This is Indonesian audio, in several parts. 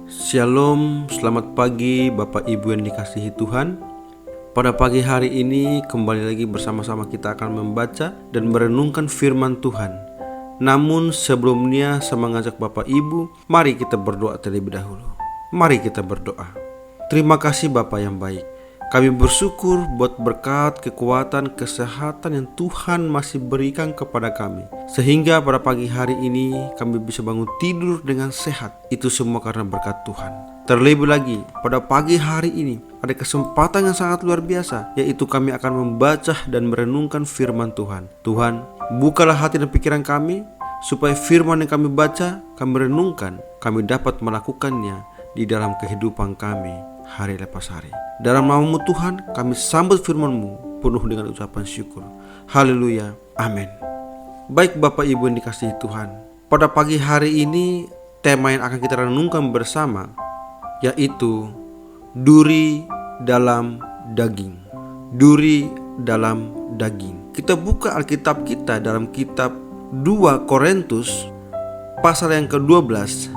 Shalom, selamat pagi Bapak Ibu yang dikasihi Tuhan. Pada pagi hari ini kembali lagi bersama-sama kita akan membaca dan merenungkan firman Tuhan. Namun sebelumnya saya mengajak Bapak Ibu, mari kita berdoa terlebih dahulu. Mari kita berdoa. Terima kasih Bapak yang baik. Kami bersyukur buat berkat, kekuatan, kesehatan yang Tuhan masih berikan kepada kami. Sehingga pada pagi hari ini kami bisa bangun tidur dengan sehat. Itu semua karena berkat Tuhan. Terlebih lagi pada pagi hari ini ada kesempatan yang sangat luar biasa, yaitu kami akan membaca dan merenungkan firman Tuhan. Tuhan, bukalah hati dan pikiran kami supaya firman yang kami baca, kami renungkan, kami dapat melakukannya di dalam kehidupan kami hari lepas hari. Dalam nama-Mu Tuhan, kami sambut firman-Mu penuh dengan ucapan syukur. Haleluya, amin. Baik Bapak Ibu yang dikasihi Tuhan, pada pagi hari ini tema yang akan kita renungkan bersama yaitu duri dalam daging. Duri dalam daging. Kita buka Alkitab kita dalam kitab 2 Korintus pasal yang ke-12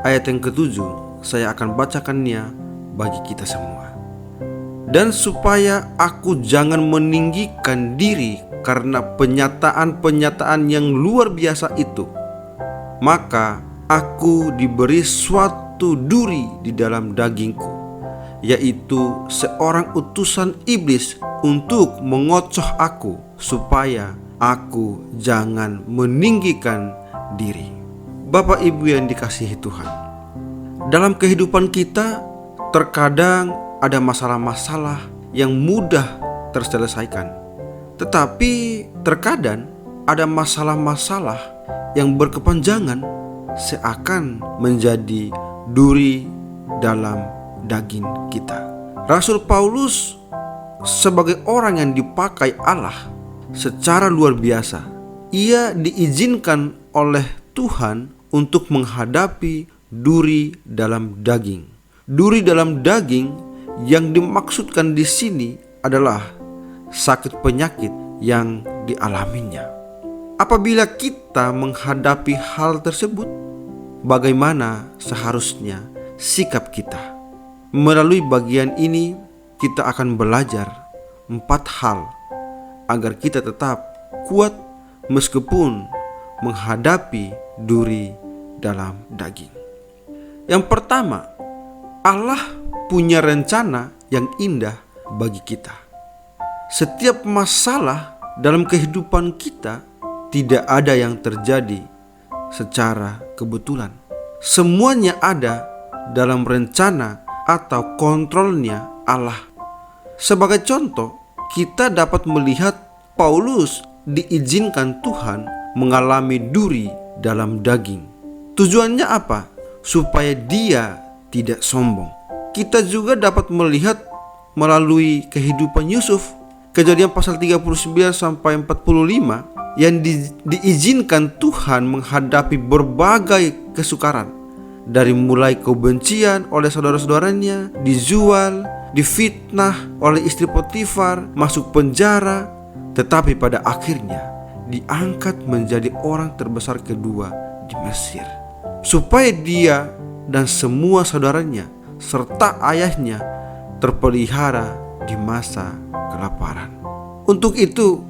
ayat yang ke-7. Saya akan bacakannya bagi kita semua. Dan supaya aku jangan meninggikan diri karena penyataan-penyataan yang luar biasa itu, maka aku diberi suatu duri di dalam dagingku, yaitu seorang utusan iblis untuk mengocoh aku, supaya aku jangan meninggikan diri. Bapak Ibu yang dikasihi Tuhan, dalam kehidupan kita terkadang ada masalah-masalah yang mudah terselesaikan. Tetapi terkadang ada masalah-masalah yang berkepanjangan seakan menjadi duri dalam daging kita. Rasul Paulus sebagai orang yang dipakai Allah secara luar biasa, ia diizinkan oleh Tuhan untuk menghadapi duri dalam daging. Duri dalam daging yang dimaksudkan di sini adalah sakit penyakit yang dialaminya. Apabila kita menghadapi hal tersebut, bagaimana seharusnya sikap kita? Melalui bagian ini kita akan belajar 4 hal agar kita tetap kuat meskipun menghadapi duri dalam daging. Yang pertama, Allah punya rencana yang indah bagi kita. Setiap masalah dalam kehidupan kita tidak ada yang terjadi secara kebetulan. Semuanya ada dalam rencana atau kontrolnya Allah. Sebagai contoh, kita dapat melihat Paulus diizinkan Tuhan mengalami duri dalam daging. Tujuannya apa? Supaya dia tidak sombong. Kita juga dapat melihat melalui kehidupan Yusuf, Kejadian pasal 39 sampai 45, yang diizinkan Tuhan menghadapi berbagai kesukaran. Dari mulai kebencian oleh saudara-saudaranya, dijual, difitnah oleh istri Potifar, masuk penjara, tetapi pada akhirnya diangkat menjadi orang terbesar kedua di Mesir. Supaya dia dan semua saudaranya serta ayahnya terpelihara di masa kelaparan. Untuk itu,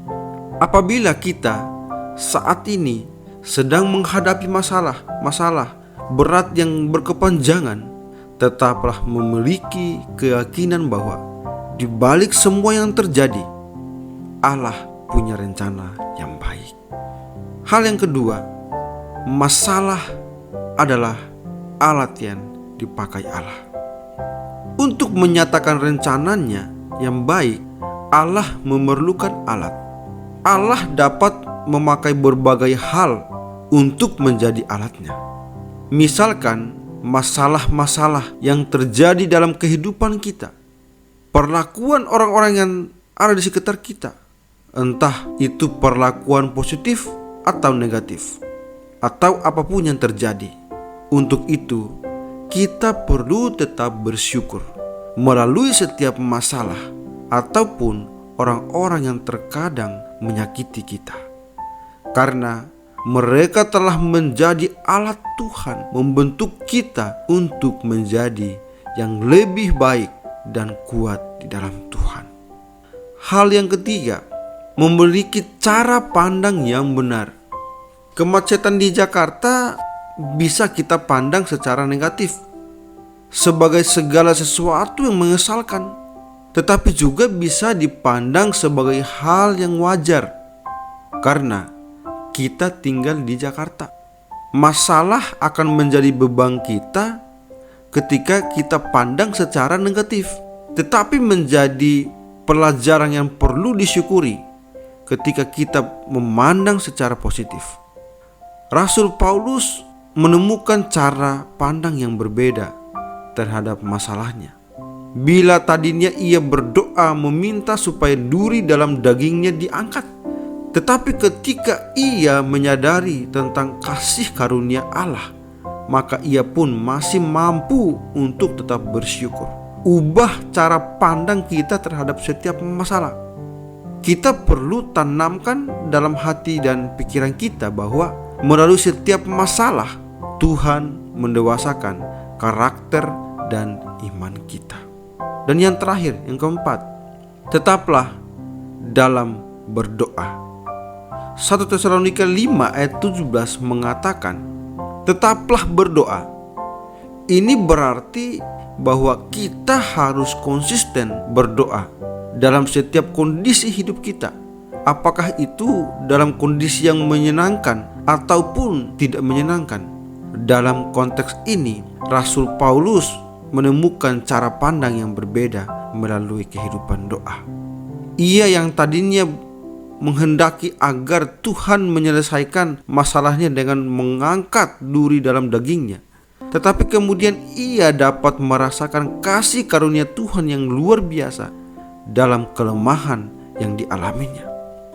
apabila kita saat ini sedang menghadapi masalah berat yang berkepanjangan, tetaplah memiliki keyakinan bahwa di balik semua yang terjadi, Allah punya rencana yang baik. Hal yang kedua, masalah adalah alat yang dipakai Allah. Untuk menyatakan rencananya yang baik, Allah memerlukan alat. Allah dapat memakai berbagai hal untuk menjadi alatnya. Misalkan masalah-masalah yang terjadi dalam kehidupan kita, perlakuan orang-orang yang ada di sekitar kita, entah itu perlakuan positif atau negatif, atau apapun yang terjadi. Untuk itu, kita perlu tetap bersyukur melalui setiap masalah ataupun orang-orang yang terkadang menyakiti kita. Karena mereka telah menjadi alat Tuhan membentuk kita untuk menjadi yang lebih baik dan kuat di dalam Tuhan. Hal yang ketiga, memiliki cara pandang yang benar. Kemacetan di Jakarta bisa kita pandang secara negatif sebagai segala sesuatu yang mengesalkan, tetapi juga bisa dipandang sebagai hal yang wajar karena kita tinggal di Jakarta. Masalah akan menjadi beban kita ketika kita pandang secara negatif, tetapi menjadi pelajaran yang perlu disyukuri ketika kita memandang secara positif. Rasul Paulus menemukan cara pandang yang berbeda terhadap masalahnya. Bila tadinya ia berdoa meminta supaya duri dalam dagingnya diangkat, tetapi ketika ia menyadari tentang kasih karunia Allah, maka ia pun masih mampu untuk tetap bersyukur. Ubah cara pandang kita terhadap setiap masalah. Kita perlu tanamkan dalam hati dan pikiran kita bahwa melalui setiap masalah Tuhan mendewasakan karakter dan iman kita. Dan yang terakhir, yang keempat, tetaplah dalam berdoa. 1 Tesalonika 5 ayat 17 mengatakan, tetaplah berdoa. Ini berarti bahwa kita harus konsisten berdoa dalam setiap kondisi hidup kita. Apakah itu dalam kondisi yang menyenangkan ataupun tidak menyenangkan. Dalam konteks ini, Rasul Paulus menemukan cara pandang yang berbeda melalui kehidupan doa. Ia yang tadinya menghendaki agar Tuhan menyelesaikan masalahnya dengan mengangkat duri dalam dagingnya, tetapi kemudian ia dapat merasakan kasih karunia Tuhan yang luar biasa dalam kelemahan yang dialaminya.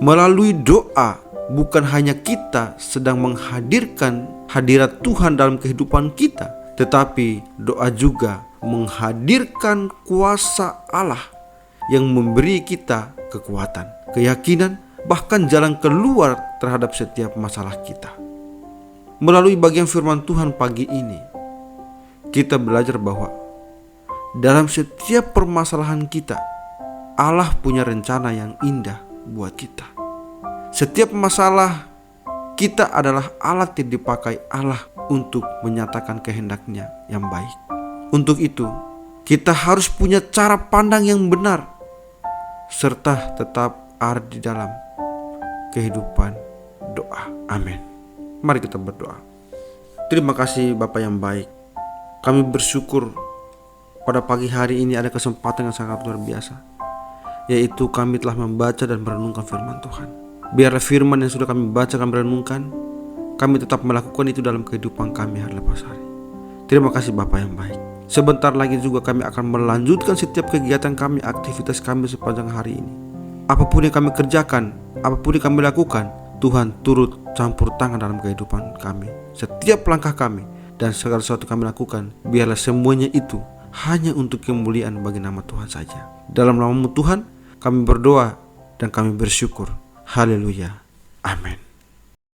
Melalui doa, bukan hanya kita sedang menghadirkan hadirat Tuhan dalam kehidupan kita, tetapi doa juga menghadirkan kuasa Allah yang memberi kita kekuatan, keyakinan, bahkan jalan keluar terhadap setiap masalah kita. Melalui bagian firman Tuhan pagi ini, kita belajar bahwa dalam setiap permasalahan kita, Allah punya rencana yang indah buat kita. Setiap masalah kita adalah alat yang dipakai Allah untuk menyatakan kehendaknya yang baik. Untuk itu, kita harus punya cara pandang yang benar serta tetap ada di dalam kehidupan doa. Amin. Mari kita berdoa. Terima kasih Bapa yang baik. Kami bersyukur pada pagi hari ini ada kesempatan yang sangat luar biasa, yaitu kami telah membaca dan merenungkan firman Tuhan. Biarlah firman yang sudah kami baca dan merenungkan, kami tetap melakukan itu dalam kehidupan kami hari lepas hari. Terima kasih Bapa yang baik. Sebentar lagi juga kami akan melanjutkan setiap kegiatan kami, aktivitas kami sepanjang hari ini. Apapun yang kami kerjakan, apapun yang kami lakukan, Tuhan turut campur tangan dalam kehidupan kami. Setiap langkah kami dan segala sesuatu kami lakukan, biarlah semuanya itu hanya untuk kemuliaan bagi nama Tuhan saja. Dalam nama-Mu Tuhan, kami berdoa dan kami bersyukur. Haleluya. Amin.